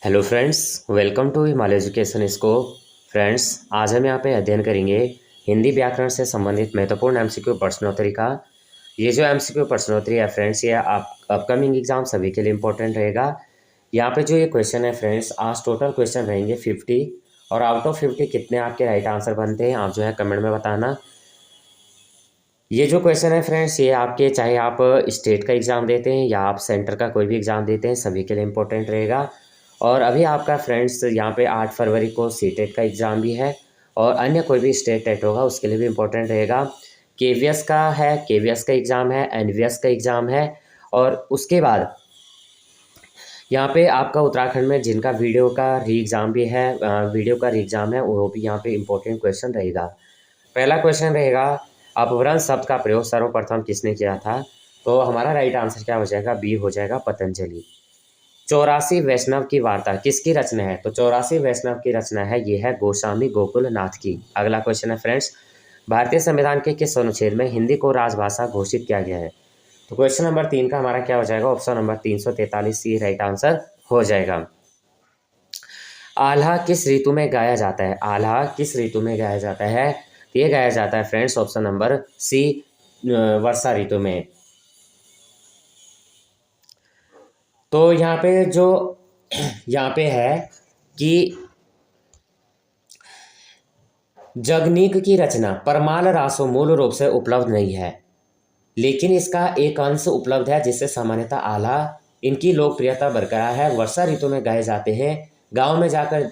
Hello friends, welcome to Himalaya education scope. Friends, आज हम यहाँ पे अध्ययन करेंगे हिंदी व्याकरण से संबंधित महत्वपूर्ण एमसीक्यू प्रश्नोत्तरी का। ये जो एमसीक्यू प्रश्नोत्तरी है फ्रेंड्स, ये आप अपकमिंग एग्जाम सभी के लिए इंपॉर्टेंट रहेगा। यहाँ पे जो ये क्वेश्चन है फ्रेंड्स, आज टोटल क्वेश्चन रहेंगे 50 और आउट ऑफ 50 कितने आपके राइट आंसर बनते हैं आप जो है कमेंट में बताना। ये जो क्वेश्चन है फ्रेंड्स, ये आपके चाहे आप स्टेट का एग्ज़ाम देते हैं या आप सेंटर का कोई भी एग्ज़ाम देते हैं, सभी के लिए इम्पोर्टेंट रहेगा। और अभी आपका फ्रेंड्स यहाँ पे 8 फरवरी को सीटेट का एग्ज़ाम भी है और अन्य कोई भी स्टेट टेट होगा उसके लिए भी इम्पोर्टेंट रहेगा। केवीएस का है, केवीएस का एग्ज़ाम है, एनवीएस का एग्ज़ाम है और उसके बाद यहाँ पे आपका उत्तराखंड में जिनका वीडियो का री एग्ज़ाम भी है, वीडियो का री एग्ज़ाम है, वो भी यहाँ पे इम्पोर्टेंट क्वेश्चन रहेगा। पहला क्वेश्चन रहेगा, अपभ्रंश शब्द का प्रयोग सर्वप्रथम किसने किया था? तो हमारा राइट आंसर क्या हो जाएगा? बी हो जाएगा, पतंजलि। 84 वैष्णव की वार्ता किसकी रचना है? तो 84 वैष्णव की रचना है, ये है गोस्वामी गोकुलनाथ की। अगला क्वेश्चन है फ्रेंड्स, भारतीय संविधान के किस अनुच्छेद में हिंदी को राजभाषा घोषित किया गया है? तो क्वेश्चन नंबर 3 का हमारा क्या हो जाएगा? ऑप्शन नंबर 343 सी राइट आंसर हो जाएगा। आल्हा किस ऋतु में गाया जाता है? आल्हा किस ऋतु में गाया जाता है? ये गाया जाता है फ्रेंड्स, ऑप्शन नंबर सी, वर्षा ऋतु में। तो यहाँ पे जो यहाँ पे है कि जगनीक की रचना परमाल रासो मूल रूप से उपलब्ध नहीं है, लेकिन इसका एक अंश उपलब्ध है जिससे सामान्यतः आल्हा इनकी लोकप्रियता बरकरार है। वर्षा ऋतु में गाए जाते हैं। गांव में जाकर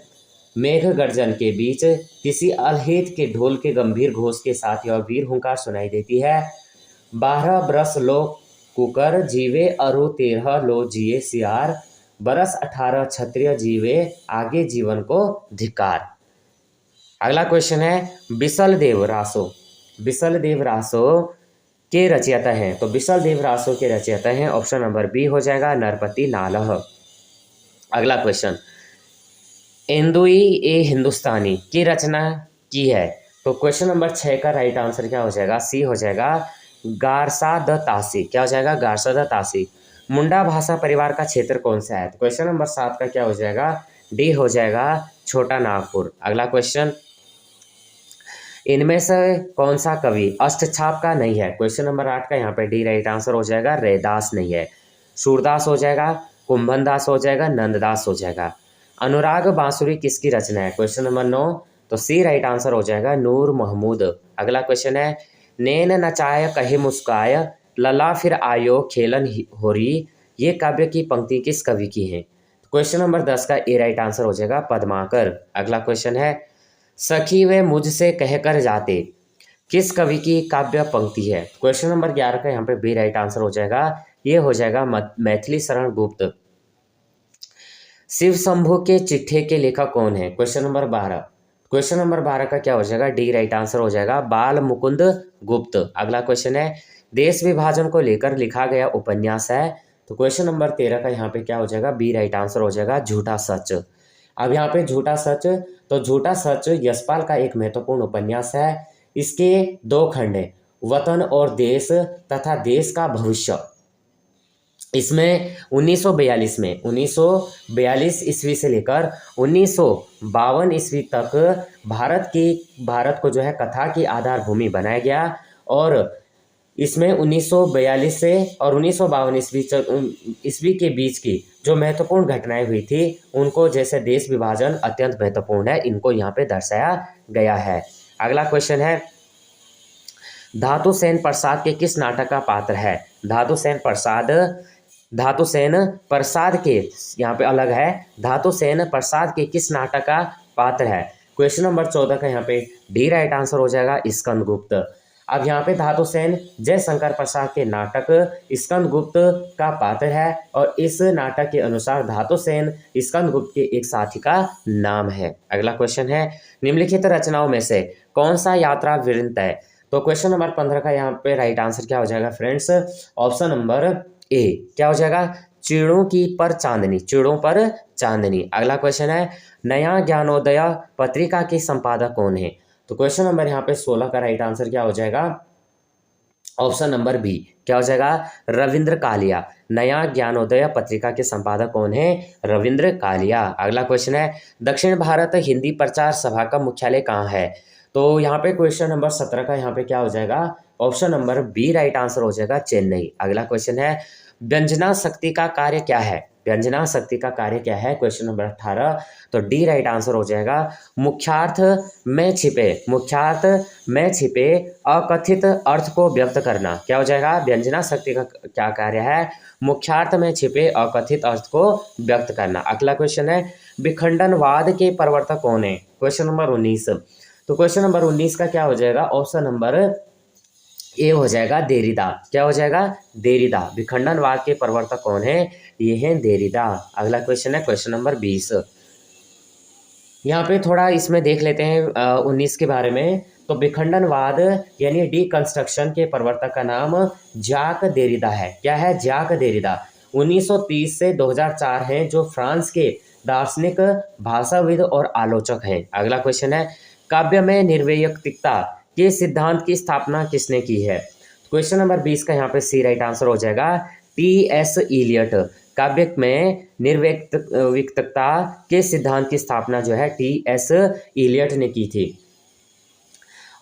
मेघ गर्जन के बीच किसी अलहित के ढोल के गंभीर घोष के साथ यह वीर हुंकार सुनाई देती है। 12 बरस लो कुकर जीवे अरु 13 लो जिए सियार, बरस 18 क्षत्रिय जीवे आगे जीवन को धिकार। अगला क्वेश्चन है, बिसल देव रासो, बिसल देव रासो के रचयिता हैं? तो बिसल देव रासो के रचयिता हैं, ऑप्शन नंबर बी हो जाएगा, नरपति नालह। अगला क्वेश्चन, इंदुई ए हिंदुस्तानी की रचना की है? तो क्वेश्चन नंबर 6 का राइट आंसर क्या हो जाएगा? सी हो जाएगा, गारसा द तासी। क्या हो जाएगा? गारसा द तासी। मुंडा भाषा परिवार का क्षेत्र कौन सा है? तो क्वेश्चन नंबर 7 का क्या हो जाएगा? डी हो जाएगा, छोटा नागपुर। अगला क्वेश्चन, इनमें से कौन सा कवि अष्टछाप का नहीं है? क्वेश्चन नंबर 8 का यहाँ पे डी राइट आंसर हो जाएगा, रैदास नहीं है। सूरदास हो जाएगा, कुंभन दास हो जाएगा, नंददास हो जाएगा। अनुराग बांसुरी किसकी रचना है? क्वेश्चन नंबर 9, तो सी राइट आंसर हो जाएगा, नूर महमूद। अगला क्वेश्चन है, नैन नचाय कहे मुस्काय लला फिर आयो खेलन होरी, ये काव्य की पंक्ति किस कवि की है? क्वेश्चन नंबर 10 का ए राइट आंसर हो जाएगा, पद्माकर। अगला क्वेश्चन है, सखी वे मुझसे कहकर जाते किस कवि की काव्य पंक्ति है? क्वेश्चन नंबर 11 का यहाँ पे बी राइट आंसर हो जाएगा, ये हो जाएगा मैथिली शरण गुप्त। शिव शंभु के चिट्ठे के लेखक कौन है? क्वेश्चन नंबर 12, क्वेश्चन नंबर 12 का क्या हो जाएगा? डी राइट आंसर हो जाएगा, बाल मुकुंद गुप्त। अगला क्वेश्चन है, देश विभाजन को लेकर लिखा गया उपन्यास है? तो क्वेश्चन नंबर 13 का यहाँ पे क्या हो जाएगा? बी राइट आंसर हो जाएगा, झूठा सच। अब यहाँ पे झूठा सच, तो झूठा सच यशपाल का एक महत्वपूर्ण उपन्यास है। इसके 2 खंड हैं, वतन और देश तथा देश का भविष्य। इसमें 1942 में 1942 ईस्वी से लेकर 1952 ईस्वी तक भारत को जो है कथा की आधार भूमि बनाया गया और इसमें 1942 से और 1952 ईस्वी के बीच की जो महत्वपूर्ण घटनाएं हुई थी उनको, जैसे देश विभाजन अत्यंत महत्वपूर्ण है, इनको यहाँ पे दर्शाया गया है। अगला क्वेश्चन है, धातु सेन प्रसाद के किस नाटक का पात्र है? धातु सेन प्रसाद के, यहाँ पे अलग है, धातु सेन प्रसाद के किस नाटक का पात्र है? क्वेश्चन नंबर 14 का यहाँ पे डी राइट आंसर हो जाएगा, स्कंदगुप्त। अब यहाँ पे धातु सेन जयशंकर प्रसाद के नाटक स्कंदगुप्त का पात्र है और इस नाटक के अनुसार धातु सेन स्कंदगुप्त के एक साथी का नाम है। अगला क्वेश्चन है, निम्नलिखित रचनाओं में से कौन सा यात्रा वृत्त है? तो क्वेश्चन नंबर 15 का यहाँ पे राइट आंसर क्या हो जाएगा फ्रेंड्स? ऑप्शन नंबर ए, क्या हो जाएगा? चिड़ों की पर चांदनी, चिड़ों पर चांदनी। अगला क्वेश्चन है, नया ज्ञानोदय पत्रिका के संपादक कौन है? तो क्वेश्चन नंबर यहाँ पे 16 का राइट आंसर क्या हो जाएगा? ऑप्शन नंबर बी क्या हो जाएगा, रविंद्र कालिया। नया ज्ञानोदय पत्रिका के संपादक कौन है, रविंद्र कालिया। अगला क्वेश्चन है, दक्षिण भारत हिंदी प्रचार सभा का मुख्यालय कहाँ है। तो यहाँ पे क्वेश्चन नंबर 17 का यहाँ पे क्या हो जाएगा, option number B right answer हो जाएगा, चेन्नई। अगला क्वेश्चन है, व्यंजना शक्ति का कार्य क्या है, व्यंजना शक्ति का कार्य क्या है, क्वेश्चन नंबर 18। तो डी राइट आंसर हो जाएगा, मुख्यार्थ में छिपे अकथित अर्थ को व्यक्त करना। क्या हो जाएगा, व्यंजना शक्ति का क्या कार्य है, मुख्यार्थ में छिपे अकथित अर्थ को व्यक्त करना। अगला क्वेश्चन है, विखंडनवाद के प्रवर्तक कौन है, क्वेश्चन नंबर 19। तो क्वेश्चन नंबर 19 का क्या हो जाएगा, ऑप्शन नंबर ए हो जाएगा, देरिदा। क्या हो जाएगा, देरिदा। विखंडनवाद के प्रवर्तक कौन है, ये है देरिदा। अगला क्वेश्चन है क्वेश्चन नंबर 20। यहाँ पे थोड़ा इसमें देख लेते हैं 19 के बारे में। तो विखंडनवाद यानी डीकंस्ट्रक्शन के प्रवर्तक का नाम जाक देरिदा है। क्या है, जाक देरिदा। 1930 से 2004 हैं, जो फ्रांस के दार्शनिक, भाषाविद और आलोचक हैं। अगला क्वेश्चन है, काव्य में निर्वैयक्तिकता के सिद्धांत की स्थापना किसने की है। क्वेश्चन नंबर 20 का यहाँ पे सी राइट आंसर हो जाएगा, टी.एस. इलियट। काव्य में निर्वैयक्तिकता के सिद्धांत की स्थापना जो है टी.एस. इलियट ने की थी।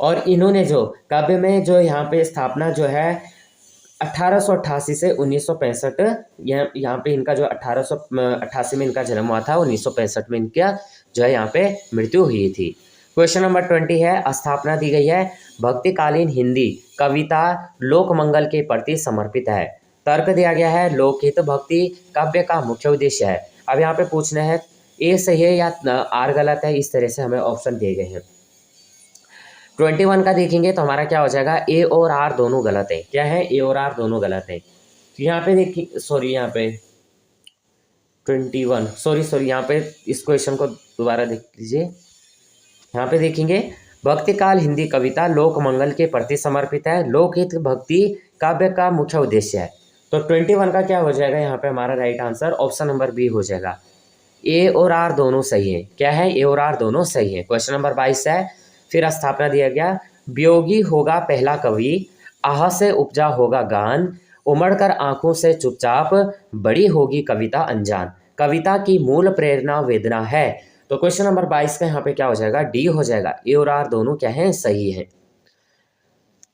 और इन्होंने जो काव्य में जो यहाँ पे स्थापना जो है 1888 से 1965, यहाँ पे इनका जो 1888 में इनका जन्म हुआ था, 1965 में इनका जो है यहाँ पे मृत्यु हुई थी। क्वेश्चन नंबर 20 है, स्थापना दी गई है, भक्तिकालीन हिंदी कविता लोकमंगल के प्रति समर्पित है। तर्क दिया गया है, लोकहित भक्ति काव्य का मुख्य उद्देश्य है। अब यहाँ पे पूछना है ए सही है या आर गलत है, इस तरह से हमें ऑप्शन दिए गए हैं। 21 का देखेंगे तो हमारा क्या हो जाएगा, ए और आर दोनों गलत है। क्या है, ए और आर दोनों गलत है। तो यहाँ पे देखिए, सॉरी यहाँ पे 21 सॉरी यहाँ पे इस क्वेश्चन को दोबारा देख लीजिए। यहाँ पे देखेंगे, भक्तिकाल हिंदी कविता लोकमंगल के प्रति समर्पित है, लोकहित भक्ति काव्य का मुख्य उद्देश्य है। तो 21 का क्या हो जाएगा, यहाँ पे हमारा right answer option number B हो जाएगा। ए और आर दोनों सही है। क्या है, ए और आर दोनों सही है। क्वेश्चन नंबर 22 है, फिर स्थापना दिया गया, वियोगी होगा पहला कवि, आह से उपजा होगा गान, उमड़कर आंखों से चुपचाप बड़ी होगी कविता अनजान। कविता की मूल प्रेरणा वेदना है। तो क्वेश्चन नंबर 22 का यहाँ पे क्या हो जाएगा, डी हो जाएगा। ए और आर दोनों क्या है, सही है।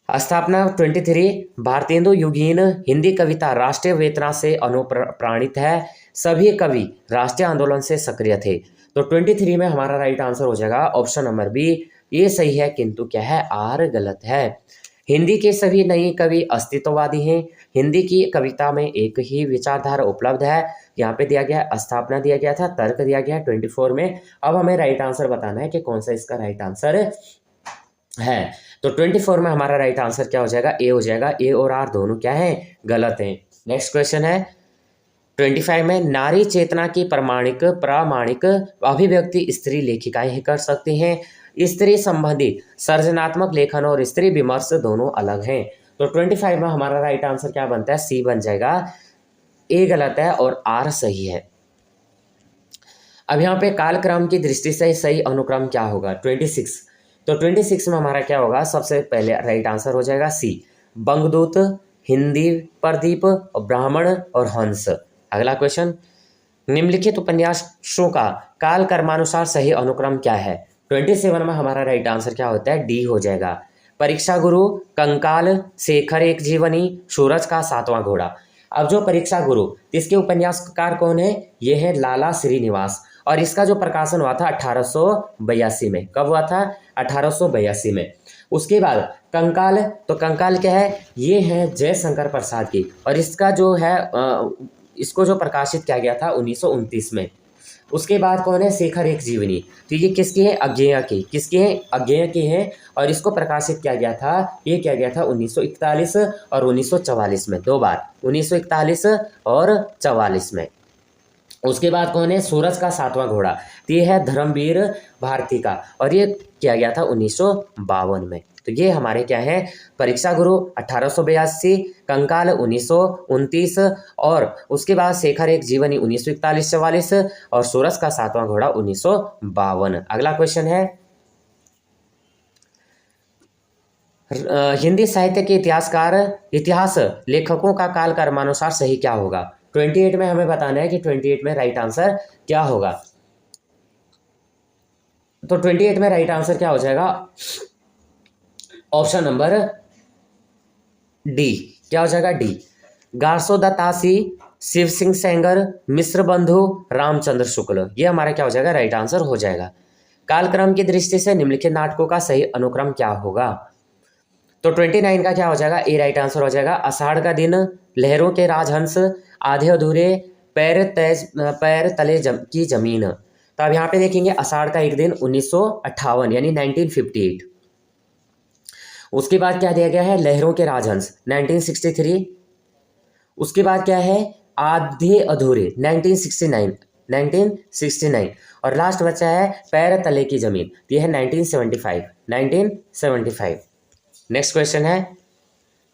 स्थापना 23, भारतेंदु युगीन हिंदी कविता राष्ट्रीय वेदना से अनुप्राणित है, सभी कवि राष्ट्रीय आंदोलन से सक्रिय थे। तो 23 में हमारा राइट आंसर हो जाएगा ऑप्शन नंबर बी, ये सही है, किंतु क्या है, आर गलत है। हिंदी के सभी नए कवि अस्तित्ववादी हैं, हिंदी की कविता में एक ही विचारधारा उपलब्ध है। यहाँ पे दिया गया, स्थापना दिया गया था, तर्क दिया गया 24 में। अब हमें राइट आंसर बताना है कि कौन सा इसका राइट आंसर है। तो 24 में हमारा राइट आंसर क्या हो जाएगा, ए हो जाएगा। ए और आर दोनों क्या है, गलत हैं। नेक्स्ट क्वेश्चन है 25 में, नारी चेतना की प्रामाणिक अभिव्यक्ति स्त्री लेखिकाएं ही कर सकती हैं, स्त्री संबंधी सर्जनात्मक लेखन और स्त्री विमर्श दोनों अलग हैं। तो 25 में हमारा राइट आंसर क्या बनता है, सी बन जाएगा। ए गलत है और आर सही है। अब यहाँ पे कालक्रम की दृष्टि से सही अनुक्रम क्या होगा, 26। तो 26 में हमारा क्या होगा, सबसे पहले राइट आंसर हो जाएगा सी, बंगदूत, हिंदी प्रदीप, ब्राह्मण और हंस। अगला क्वेश्चन, निम्नलिखित उपन्यासों का काल कर्मानुसार सही अनुक्रम क्या है। 27 में हमारा राइट आंसर क्या होता है, डी हो जाएगा। परीक्षा गुरु, कंकाल, शेखर एक जीवनी, सूरज का सातवां घोड़ा। अब जो परीक्षा गुरु, इसके उपन्यासकार कौन है, ये है लाला श्रीनिवास, और इसका जो प्रकाशन हुआ था 1882 में। कब हुआ था, 1882 में। उसके बाद कंकाल, तो कंकाल क्या है, ये है जयशंकर प्रसाद की, और इसका जो है इसको जो प्रकाशित किया गया था 1929 में। उसके बाद कौन है, शेखर एक जीवनी, तो ये किसकी है, अज्ञेय की, किसकी है, अज्ञेय की है, और इसको प्रकाशित किया गया था, ये किया गया था 1941 और 1944 में, 2 बार, 1941 और 44 में। उसके बाद कौन है, सूरज का सातवां घोड़ा, तो ये है धर्मवीर भारती का, और ये किया गया था 1952 में। तो ये हमारे क्या है, परीक्षा गुरु 1882, कंकाल 1929, और उसके बाद शेखर एक जीवनी 1941-44, और सूरज का सातवां घोड़ा 1952। अगला क्वेश्चन है, हिंदी साहित्य के इतिहास लेखकों का काल क्रमानुसार सही क्या होगा? 28 में हमें बताना है कि 28 में राइट आंसर क्या होगा। तो 28 में राइट आंसर क्या हो जाएगा? Option number D. क्या हो जाएगा? डी। गारसो दत्तासी, शिव सिंह सेंगर, मिश्र बंधु, रामचंद्र शुक्ल, ये हमारा क्या हो जाएगा? राइट आंसर हो जाएगा। कालक्रम की दृष्टि से निम्नलिखित नाटकों का सही अनुक्रम क्या होगा? तो 29 का क्या हो जाएगा? ए राइट आंसर हो जाएगा। आषाढ़ का दिन, लहरों के राजहंस, आधे अधूरे, पैर तले की जमीन। तो अब यहाँ पे देखेंगे आषाढ़ का एक दिन 1958 यानी 1958। उसके बाद क्या दिया गया है? लहरों के राजहंस 1963। उसके बाद क्या है? आधे अधूरे 1969 और लास्ट बचा है पैर तले की जमीन, तो यह है 1975। नेक्स्ट क्वेश्चन है,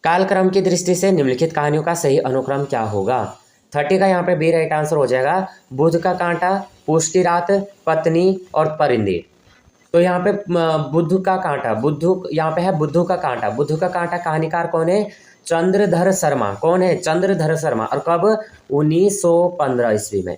कालक्रम की दृष्टि से निम्नलिखित कहानियों का सही अनुक्रम क्या होगा? 30 का यहाँ पे बी राइट आंसर हो जाएगा। बुध का कांटा, पूस की रात, पत्नी और परिंदे। तो यहाँ पे बुद्ध का कांटा, यहाँ पे है बुद्धू का कांटा। बुद्धू का कांटा कहानीकार कौन है? चंद्रधर शर्मा। कौन है? चंद्रधर शर्मा। और कब? 1915 ईस्वी में।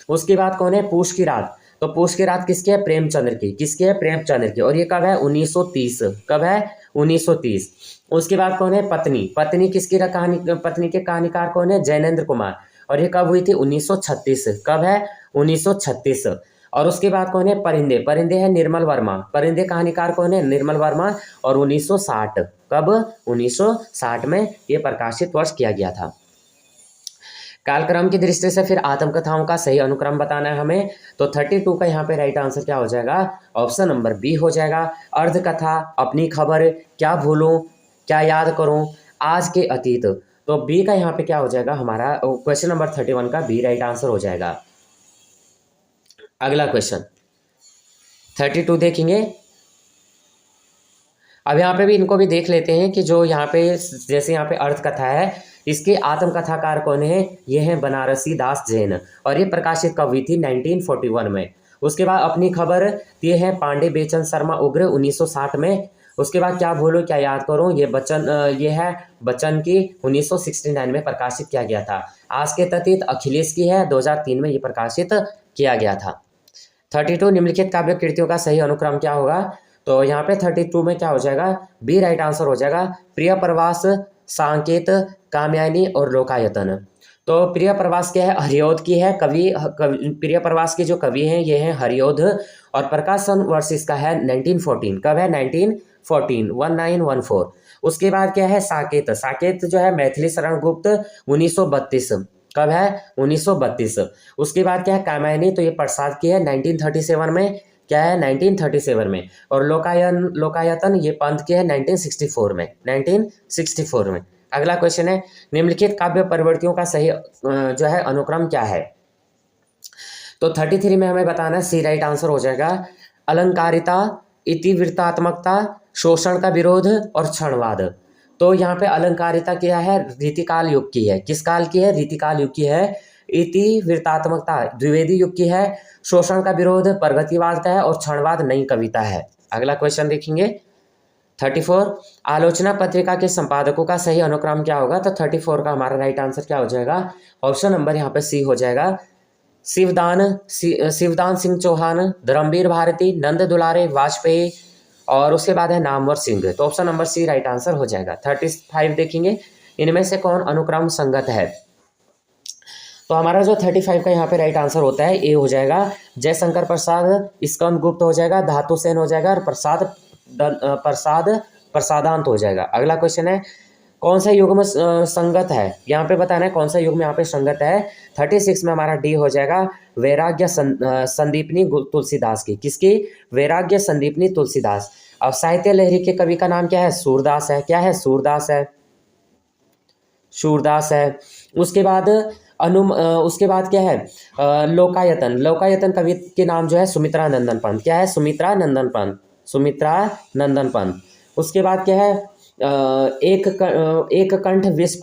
उसके बाद कौन है? पूस की रात। तो पूस की रात किसकी है? प्रेमचंद्र की। किसकी है? प्रेमचंद्र की। और ये कब है? 1930। कब है? 1930। उसके बाद कौन है? पत्नी। पत्नी किसकी कहानी? पत्नी के कहानीकार कौन है? जैनेन्द्र कुमार। और ये कब हुई थी? 1936। कब है? 1936। और उसके बाद कौन है? परिंदे। परिंदे है निर्मल वर्मा। परिंदे कहानीकार कौन है? निर्मल वर्मा। और 1960। कब? 1960 में ये प्रकाशित वर्ष किया गया था। कालक्रम की दृष्टि से फिर आत्मकथाओं का सही अनुक्रम बताना है हमें। तो 32 का यहाँ पे राइट आंसर क्या हो जाएगा? ऑप्शन नंबर बी हो जाएगा। अर्धकथा, अपनी खबर, क्या भूलूं, क्या याद करूं, आज के अतीत। तो बी का यहाँ पे क्या हो जाएगा? हमारा क्वेश्चन नंबर 31 का बी राइट आंसर हो जाएगा। अगला क्वेश्चन 32 देखेंगे। अब यहाँ पे भी इनको भी देख लेते हैं कि जो यहाँ पे जैसे यहाँ पे अर्धकथा है, इसके आत्मकथाकार कौन है? ये है बनारसी दास जैन। और ये प्रकाशित कब हुई थी? 1941 में। उसके बाद अपनी खबर, ये है पांडे बेचन शर्मा उग्र 1960 में। उसके बाद क्या भूलो क्या याद करूं, ये है बच्चन की 1969 में प्रकाशित किया गया था। आज के अतीत अखिलेश की है, 2003 में ये प्रकाशित किया गया था। 32 निम्नलिखित काव्य कृतियों का सही अनुक्रम क्या होगा? तो यहाँ पे 32 में क्या हो जाएगा? बी राइट आंसर हो जाएगा। प्रिय प्रवास, सांकेत, कामयानी और लोकायतन। तो प्रिय प्रवास क्या है? हरिऔध की है। कवि प्रिय प्रवास के जो कवि हैं ये हैं हरिऔध। और प्रकाशन वर्ष इसका है 1914। कब है? 1914। उसके बाद क्या है? साकेत। साकेत जो है मैथिली शरण गुप्त 1932। कब है? 1932। उसके बाद क्या है? कामायनी, तो ये प्रसाद की है 1937 में। क्या है? 1937 में। और लोकायतन ये पंत की है 1964 में। 1964 में। अगला क्वेश्चन है, निम्नलिखित काव्य प्रवृत्तियों का सही जो है अनुक्रम क्या है? तो 33 में हमें बताना है, सी राइट आंसर हो जाएगा। अलंकारिता, इतिवृत्तात्मकता, शोषण का विरोध और क्षणवाद। तो यहाँ पे अलंकारिता क्या है? रीतिकाल युग की है। किस काल की है? रीतिकाल युग की है। इतिवृत्तात्मकता द्विवेदी युग की है। शोषण का विरोध प्रगतिवाद का है। और क्षणवाद नई कविता है। अगला क्वेश्चन देखेंगे 34, आलोचना पत्रिका के संपादकों का सही अनुक्रम क्या होगा? तो 34 का हमारा राइट आंसर क्या हो जाएगा? ऑप्शन नंबर यहाँ पे सी हो जाएगा। शिवदान सिंह चौहान, धर्मवीर भारती, नंद दुलारे, वाजपेयी और उसके बाद है नामवर सिंह। तो option number C right answer हो जाएगा। 35 देखेंगे, इनमें से कौन अनुक्रम संगत है? तो हमारा जो 35 का यहाँ पे राइट आंसर होता है ए हो जाएगा। जयशंकर प्रसाद, स्कंद गुप्त हो जाएगा, धातु सेन हो जाएगा और प्रसादांत हो जाएगा। अगला क्वेश्चन है, कौन सा युग में संगत है? यहाँ पे बताना है कौन सा युग में यहाँ पे संगत है। 36 में हमारा डी हो जाएगा। वैराग्य संदीपनी तुलसीदास की। किसकी? वैराग्य संदीपनी तुलसीदास। अब साहित्य लहरी के कवि का नाम क्या है? सूरदास है। क्या है? सूरदास है। उसके बाद उसके बाद क्या है? लोकायतन कवि के नाम जो है सुमित्रा नंदन पंत। क्या है? सुमित्रा नंदन पंत। उसके बाद क्या है? एक कंठ विष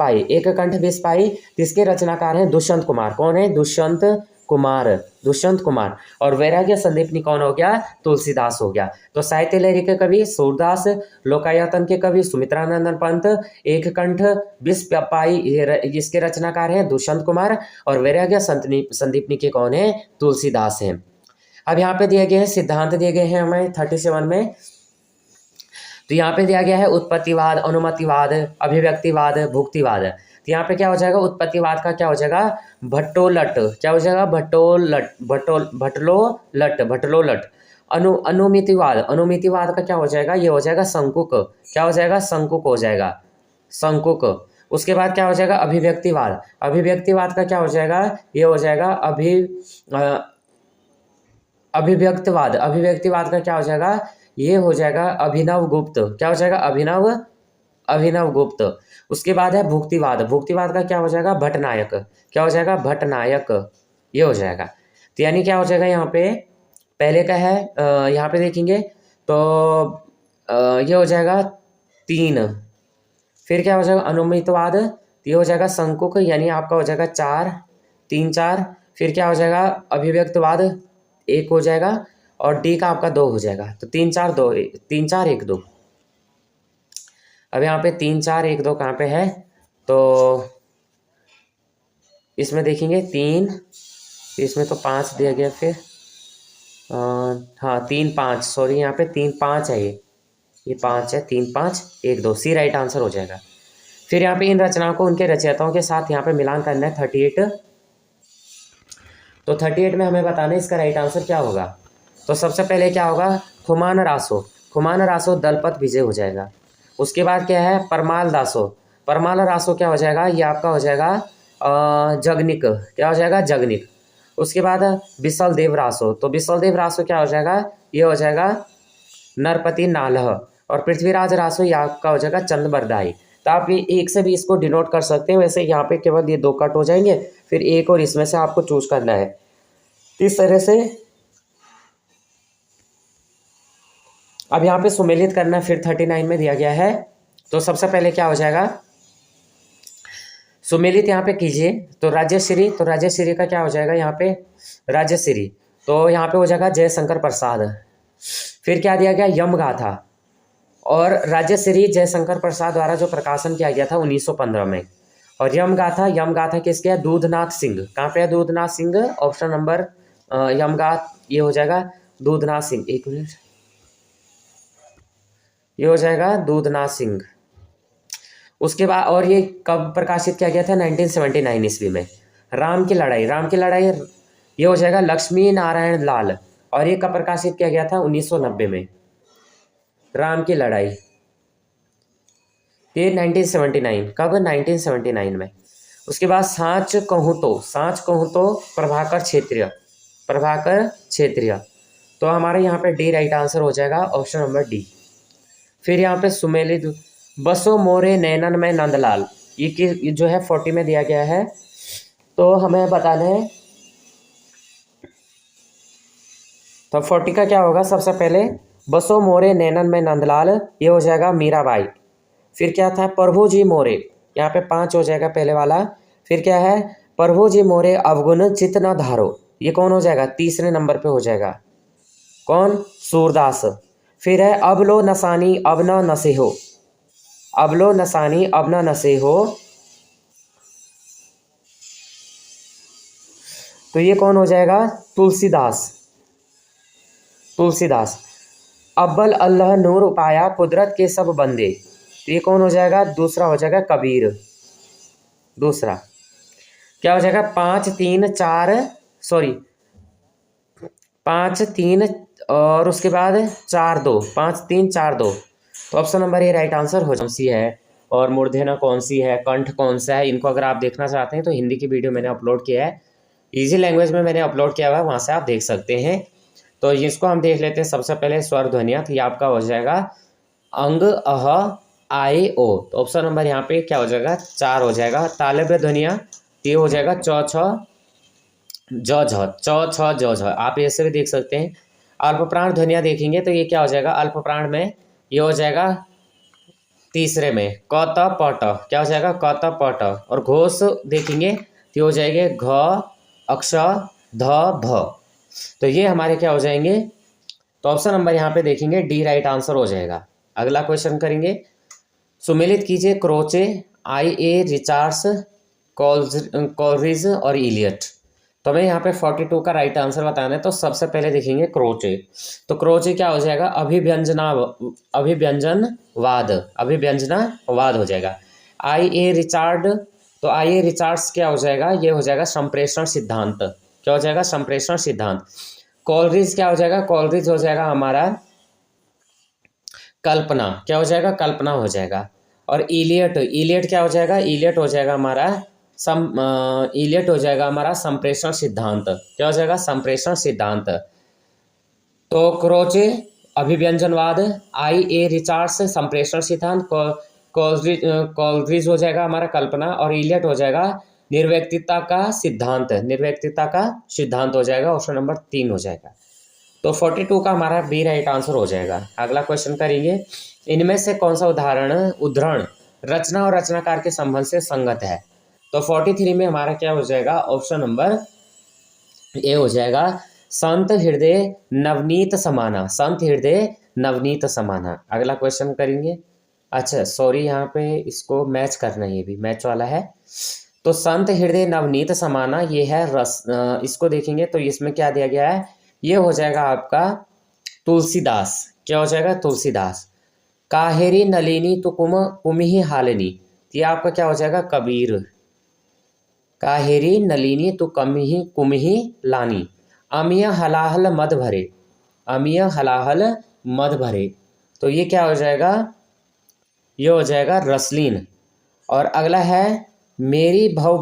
पाई। किसके रचनाकार हैं? दुष्यंत कुमार। कौन है? दुष्यंत कुमार, दुष्यंत कुमार। और वैराग्य संदीपनी कौन हो गया? तुलसीदास हो गया। तो साहित्य लहरी के कवि सूरदास, लोकायतन के कवि सुमित्रानंदन पंत, एक कंठ विश्व पाई इसके रचनाकार हैं दुष्यंत कुमार, और वैराग्य संदीपनी के कौन है? तुलसीदास हैं। अब यहाँ पे दिए गए हैं सिद्धांत दिए गए हैं हमें 37 में। तो यहाँ पे दिया गया है उत्पत्तिवाद, अनुमतिवाद, अभिव्यक्तिवाद, भुक्तिवाद। तो यहाँ पे क्या हो जाएगा? उत्पत्तिवाद का क्या हो जाएगा? भट्टोलट। क्या हो जाएगा? भट्टोलट। अनुमितिवाद, अनुमितिवाद का क्या हो जाएगा? ये हो जाएगा संकुक। क्या हो जाएगा? संकुक हो जाएगा, संकुक। उसके बाद क्या हो जाएगा? अभिव्यक्तिवाद। अभिव्यक्तिवाद का क्या हो जाएगा? ये हो जाएगा अभिव्यक्तिवाद। अभिव्यक्तिवाद का क्या हो जाएगा? ये हो जाएगा अभिनव गुप्त। क्या हो जाएगा? अभिनव गुप्त। उसके बाद है भुक्तिवाद। भुक्तिवाद का क्या हो जाएगा? भट्टनायक। क्या हो जाएगा? भट्टनायक, ये हो जाएगा। तो यानी क्या हो जाएगा यहाँ पे? पहले का है यहाँ पे देखेंगे तो ये हो जाएगा 3। फिर क्या हो जाएगा? अनुमितवाद, ये हो जाएगा संकुक, यानी आपका हो जाएगा 4, 3 4। फिर क्या हो जाएगा? अभिव्यक्तवाद 1 हो जाएगा, और डी का आपका 2 हो जाएगा। तो 3 4 2, 3 4 1 2। अब यहाँ पे 3 4 1 2 कहाँ पे है? तो इसमें देखेंगे 3, इसमें तो 5 दिया गया। फिर हाँ 3 5, सॉरी यहाँ पे 3 5 है, ये 5 है। 3 5 1 2, सी राइट आंसर हो जाएगा। फिर यहाँ पे इन रचनाओं को उनके रचयिताओं के साथ यहाँ पे मिलान करना है 38। तो 38 में हमें बताना है इसका राइट आंसर क्या होगा। तो सबसे पहले क्या होगा? खुमान रासो। खुमान रासो दलपत विजय हो जाएगा। उसके बाद क्या है? परमाल दासो। परमाल रासो क्या हो जाएगा? ये आपका हो जाएगा जगनिक। क्या हो जाएगा? जगनिक। उसके बाद बिसल देव रासो। तो बिसल देव रासो क्या हो जाएगा? ये हो जाएगा नरपति नालह। और पृथ्वीराज रासो ये आपका हो जाएगा चंद्रबरदाई। तो आप ये 1 से भी इसको डिनोट कर सकते हैं। वैसे यहाँ पे केवल ये 2 कट हो जाएंगे, फिर 1 और इसमें से आपको चूज करना है। इस तरह से अब यहाँ पे सुमेलित करना फिर 39 में दिया गया है। तो सबसे पहले क्या हो जाएगा? सुमेलित यहाँ पे कीजिए। तो राज्यश्री, तो राज्यश्री का क्या हो जाएगा यहाँ पे? राज्यश्री, तो यहाँ पे हो जाएगा जयशंकर प्रसाद। फिर क्या दिया गया? यमगाथा। और राज्यश्री जयशंकर प्रसाद द्वारा जो प्रकाशन किया गया था 1915 में। और यमगाथा, यमगाथा किसके है? दूधनाथ सिंह। कहाँ पे है दूधनाथ सिंह? ऑप्शन नंबर यमगाथ, ये हो जाएगा दूधनाथ सिंह। 1 मिनट, ये हो जाएगा दूधनाथ सिंह। उसके बाद और ये कब प्रकाशित किया गया था? 1979 ईस्वी में। राम की लड़ाई, राम की लड़ाई ये हो जाएगा लक्ष्मी नारायण लाल। और ये कब प्रकाशित किया गया था? 1990 में। राम की लड़ाई ये 1979, कब? 1979 में। उसके बाद सांच कहूँ तो, सांच कहूँ तो प्रभाकर क्षेत्रीय, प्रभाकर क्षेत्रीय। तो हमारे यहाँ पे डी राइट आंसर हो जाएगा, ऑप्शन नंबर डी। फिर यहाँ पे सुमेलित बसो मोरे नैनन में नंदलाल, ये जो है 40 में दिया गया है। तो हमें बताना है तो 40 का क्या होगा? सबसे पहले बसो मोरे नैनन में नंदलाल, ये हो जाएगा मीराबाई। फिर क्या था? प्रभु जी मोरे, यहाँ पे 5 हो जाएगा पहले वाला। फिर क्या है? प्रभु जी मोरे अवगुण चित न धारो, ये कौन हो जाएगा? तीसरे नंबर पे हो जाएगा। कौन? सूरदास। फिर है अब लो नसानी अब न नसे हो, अब लो नसानी अब न नसे हो, तो ये कौन हो जाएगा? तुलसीदास, तुलसीदास। अव्वल अल्लाह नूर पाया कुदरत के सब बंदे, तो ये कौन हो जाएगा? दूसरा हो जाएगा कबीर, दूसरा। क्या हो जाएगा? 5 3 4, सॉरी 5 3 और उसके बाद 4 2, 5 3 4 2। तो option number A right answer हो कौन सी है, और मूर्धन्य कौन सी है, कंठ कौन सा है, इनको अगर आप देखना चाहते हैं तो हिंदी की वीडियो मैंने अपलोड किया है, इजी लैंग्वेज में मैंने अपलोड किया हुआ है, वहाँ से आप देख सकते हैं। तो इसको हम देख लेते हैं। सबसे पहले स्वर ध्वनियाँ, तो ये आपका हो जाएगा अंग अह आए ओ। तो ऑप्शन नंबर यहाँ पे क्या हो जाएगा? 4 हो जाएगा। तालव्य ध्वनियाँ, ये हो जाएगा च छ ज झ, च छ ज झ, आप ऐसे भी देख सकते हैं। अल्प प्राण ध्वनियाँ देखेंगे तो ये क्या हो जाएगा? अल्प प्राण में ये हो जाएगा तीसरे में क त प ट, क्या हो जाएगा? क त प ट। और घोष देखेंगे तो हो जाएंगे घ अक्ष ध भ। तो ये हमारे क्या हो जाएंगे, तो ऑप्शन नंबर यहाँ पे देखेंगे डी राइट आंसर हो जाएगा। अगला क्वेश्चन करेंगे, सुमेलित कीजिए क्रोचे, आई ए रिचार्ड्स, कॉलरिज और इलियट। तो हमें यहाँ पे 42 का राइट आंसर बताना है। तो सबसे पहले देखेंगे क्रोचे। तो क्रोचे क्या हो जाएगा, अभिव्यंजनावाद हो जाएगा। आई ए रिचार्ड, तो आई ए रिचार्ड्स क्या हो जाएगा, ये हो जाएगा संप्रेषण सिद्धांत। क्या हो जाएगा, संप्रेषण सिद्धांत। कॉलरिज क्या हो जाएगा, कॉलरिज हो जाएगा हमारा कल्पना। क्या हो जाएगा, कल्पना हो जाएगा। और इलियट क्या हो जाएगा, इलियट हो जाएगा हमारा संप्रेषण सिद्धांत। क्या हो जाएगा, संप्रेषण सिद्धांत। तो क्रोचे अभिव्यंजनवाद, आई ए रिचार्ड्स संप्रेषण सिद्धांत, कॉलरिज हो जाएगा हमारा कल्पना, और इलियट हो जाएगा निर्व्यक्तिता का सिद्धांत हो जाएगा। ऑप्शन नंबर 3 हो जाएगा। तो 42 का हमारा बी राइट आंसर हो जाएगा। अगला क्वेश्चन करेंगे, इनमें से कौन सा उदाहरण रचना और रचनाकार के संबंध से संगत है। तो 43 में हमारा क्या हो जाएगा, ऑप्शन नंबर ए हो जाएगा, संत हृदय नवनीत समाना। अगला क्वेश्चन करेंगे, अच्छा सॉरी यहाँ पे इसको मैच करना, ये भी मैच वाला है। तो संत हृदय नवनीत समाना ये है इसको देखेंगे तो इसमें क्या दिया गया है, ये हो जाएगा आपका तुलसीदास। क्या हो जाएगा, तुलसीदास। काहेरी नलिनी तो कुमहि हालिनी, ये आपका क्या हो जाएगा, कबीर। काहेरी नलिनी तो कुमहि लानी। अमिय हलाहल मद भरे, तो ये क्या हो जाएगा, ये हो जाएगा रसलीन। और अगला है मेरी भव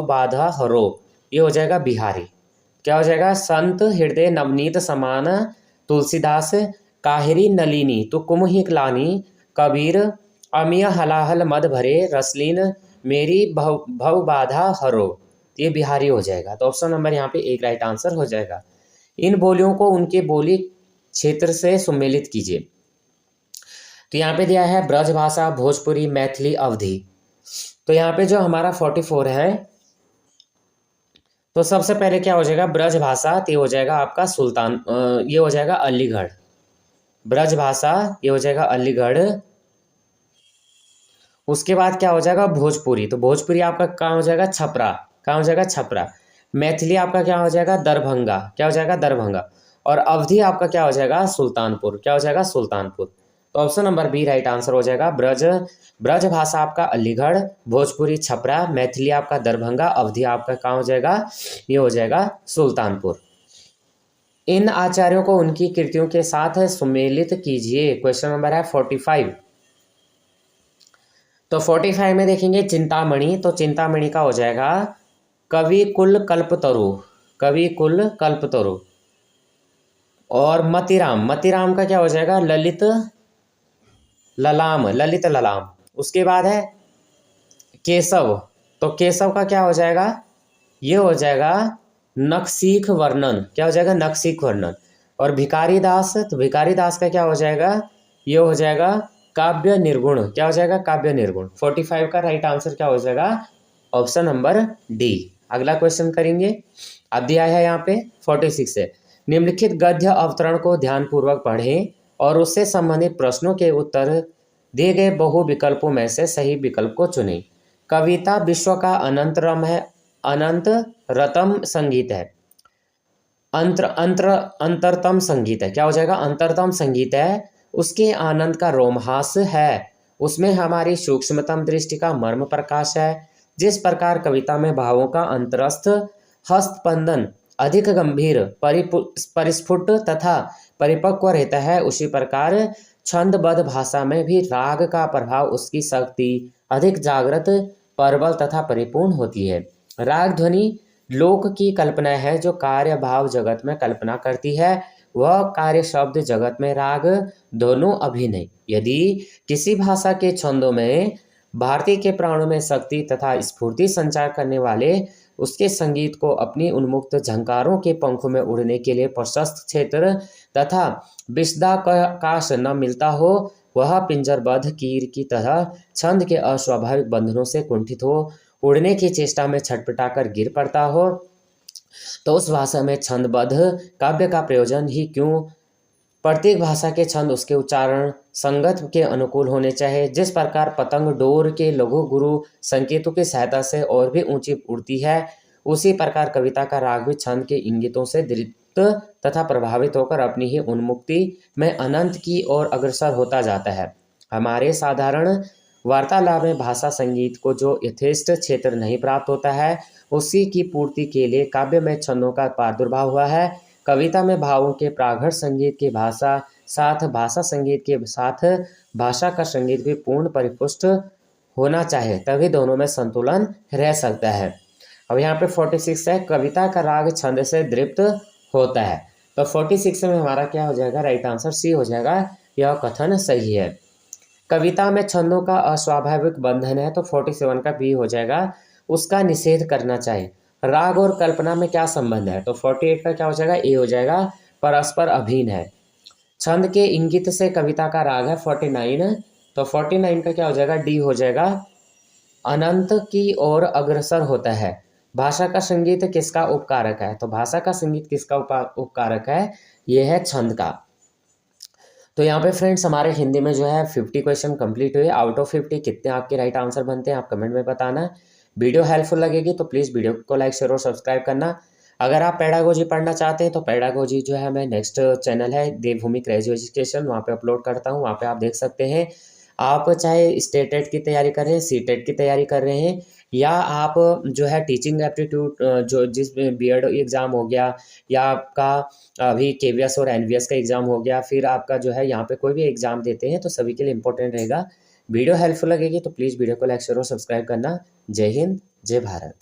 बाधा हरो, ये हो जाएगा बिहारी। क्या हो जाएगा, संत हृदय नवनीत समान तुलसीदास, काहिरी नलिनी तो कुमहि लानी, कबीर, अमिय हलाहल मद भरे, रसलीन, मेरी भव बाधा हरो, ये बिहारी हो जाएगा। तो ऑप्शन नंबर यहाँ पे एक राइट आंसर हो जाएगा। इन बोलियों को उनके बोली क्षेत्र से सुमेलित कीजिए। तो यहाँ पे दिया है ब्रजभाषा, भोजपुरी, मैथिली, अवधी। तो यहाँ पे जो हमारा 44 है, तो सबसे पहले क्या हो जाएगा, ब्रजभाषा, तो ये हो जाएगा आपका ये हो जाएगा अलीगढ़। ब्रजभाषा ये हो जाएगा अलीगढ़। उसके बाद क्या हो जाएगा, भोजपुरी, तो भोजपुरी आपका कहाँ हो जाएगा, छपरा। कहाँ हो जाएगा, छपरा। मैथिली आपका क्या हो जाएगा, दरभंगा। क्या हो जाएगा, दरभंगा। और अवधी आपका क्या हो जाएगा, सुल्तानपुर। क्या हो जाएगा, सुल्तानपुर। तो option number B right answer हो जाएगा। ब्रजभाषा आपका अलीगढ़, भोजपुरी छपरा, मैथिली आपका दरभंगा, अवधी आपका कहाँ हो जाएगा, ये हो जाएगा सुल्तानपुर। इन आचार्यों को उनकी कृतियों के साथ सुमेलित कीजिए। क्वेश्चन नंबर है 45। तो 45 में देखेंगे चिंतामणि, तो चिंतामणि का हो जाएगा कवि कुल कल्पतरु। और मतिराम का क्या हो जाएगा, ललित ललाम। उसके बाद है केशव, तो केशव का क्या हो जाएगा, ये हो जाएगा नखसीख वर्णन। क्या हो जाएगा, नखसीख वर्णन। और भिखारी दास, तो भिखारी दास का क्या हो जाएगा, ये हो जाएगा काव्य निर्गुण। क्या हो जाएगा, काव्य निर्गुण। 45 का राइट आंसर क्या हो जाएगा, ऑप्शन नंबर डी। अगला क्वेश्चन करेंगे, अध्याय है यहाँ पे 46 है। निम्नलिखित गद्य अवतरण को ध्यानपूर्वक पढ़ें और उससे संबंधित प्रश्नों के उत्तर दिए गए बहु विकल्पों में से सही विकल्प को चुनें। कविता विश्व का अनंतरतम संगीत है। अंतरतम संगीत है। क्या हो जाएगा, अंतरतम संगीत है। उसके आनंद का रोमहास है, उसमें हमारी सूक्ष्मतम दृष्टि का मर्म प्रकाश है। जिस प्रकार कविता में भावों का अंतरस्थ हस्तस्पंदन अधिक गंभीर, परिस्फुट तथा परिपक्व रहता है, उसी प्रकार छंदबद्ध भाषा में भी राग का प्रभाव, उसकी शक्ति अधिक जागृत, प्रबल तथा परिपूर्ण होती है। राग ध्वनि लोक की कल्पना है, जो कार्य भाव जगत में कल्पना करती है, वह कार्य शब्द जगत में राग दोनों अभिनय। यदि किसी भाषा के छंदों में भारतीय के प्राणों में शक्ति तथा स्फूर्ति संचार करने वाले उसके संगीत को अपनी उन्मुक्त झंकारों के पंखों में उड़ने के लिए प्रशस्त क्षेत्र तथा विशदाकाश न मिलता हो, वह पिंजरबद्ध कीर की तरह छंद के अस्वाभाविक बंधनों से कुंठित हो उड़ने की चेष्टा में छटपटाकर गिर पड़ता हो, तो उस भाषा में छंदबद्ध काव्य का प्रयोजन ही क्यों? प्रत्येक भाषा के छंद उसके उच्चारण संगत के अनुकूल होने चाहिए। जिस प्रकार पतंग डोर के लघु गुरु संकेतों की सहायता से और भी ऊंची उड़ती है, उसी प्रकार कविता का राग भी छंद के इंगितों से दृप्त तथा प्रभावित होकर अपनी ही उन्मुक्ति में अनंत की ओर अग्रसर होता जाता है। हमारे साधारण वार्तालाप में भाषा संगीत को जो यथेष्ट क्षेत्र नहीं प्राप्त होता है, उसी की पूर्ति के लिए काव्य में छंदों का प्रादुर्भाव हुआ है। कविता में भावों के प्रागढ़ संगीत की भाषा संगीत के साथ भाषा का संगीत भी पूर्ण परिपुष्ट होना चाहिए, तभी दोनों में संतुलन रह सकता है। अब यहाँ पे 46 है, कविता का राग छंद से दृप्त होता है। तो 46 में हमारा क्या हो जाएगा? राइट आंसर सी हो जाएगा। यह कथन सही है। कविता में छंदों का अस्वाभाविक बंधन है, तो 47 का बी हो जाएगा, उसका निषेध करना चाहिए। राग और कल्पना में क्या संबंध है? तो 48 का क्या हो जाएगा? ए हो जाएगा, परस्पर अभिन्न है। छंद के इंगित से कविता का राग है 49, तो 49 का क्या हो जाएगा? डी हो जाएगा, अनंत की ओर अग्रसर होता है। भाषा का संगीत किसका उपकारक है? तो भाषा का संगीत किसका उपकारक है? यह है छंद का। तो यहाँ पे फ्रेंड्स हमारे हिंदी में जो है 50 क्वेश्चन कंप्लीट हुए। आउट ऑफ 50 कितने आपके राइट आंसर बनते हैं आप कमेंट में बताना। वीडियो हेल्पफुल लगेगी तो प्लीज़ वीडियो को लाइक शेयर और सब्सक्राइब करना। अगर आप पेडागोजी पढ़ना चाहते हैं तो पेडागोजी जो है मैं नेक्स्ट चैनल है देवभूमि क्रेजी एजुकेशन, वहाँ पे अपलोड करता हूँ, वहाँ पे आप देख सकते हैं। आप चाहे स्टेट टेट की तैयारी कर रहे हैं, सी टेट की तैयारी कर रहे हैं, या आप जो है टीचिंग एप्टीट्यूड जो जिसमें बीएड एग्ज़ाम हो गया, या आपका अभी केवीएस और एनवीएस का एग्ज़ाम हो गया, फिर आपका जो है यहाँ पे कोई भी एग्ज़ाम देते हैं, तो सभी के लिए इंपॉर्टेंट रहेगा। वीडियो हेल्पफुल लगेगी तो प्लीज़ वीडियो को लाइक शेयर और सब्सक्राइब करना। जय हिंद, जय भारत।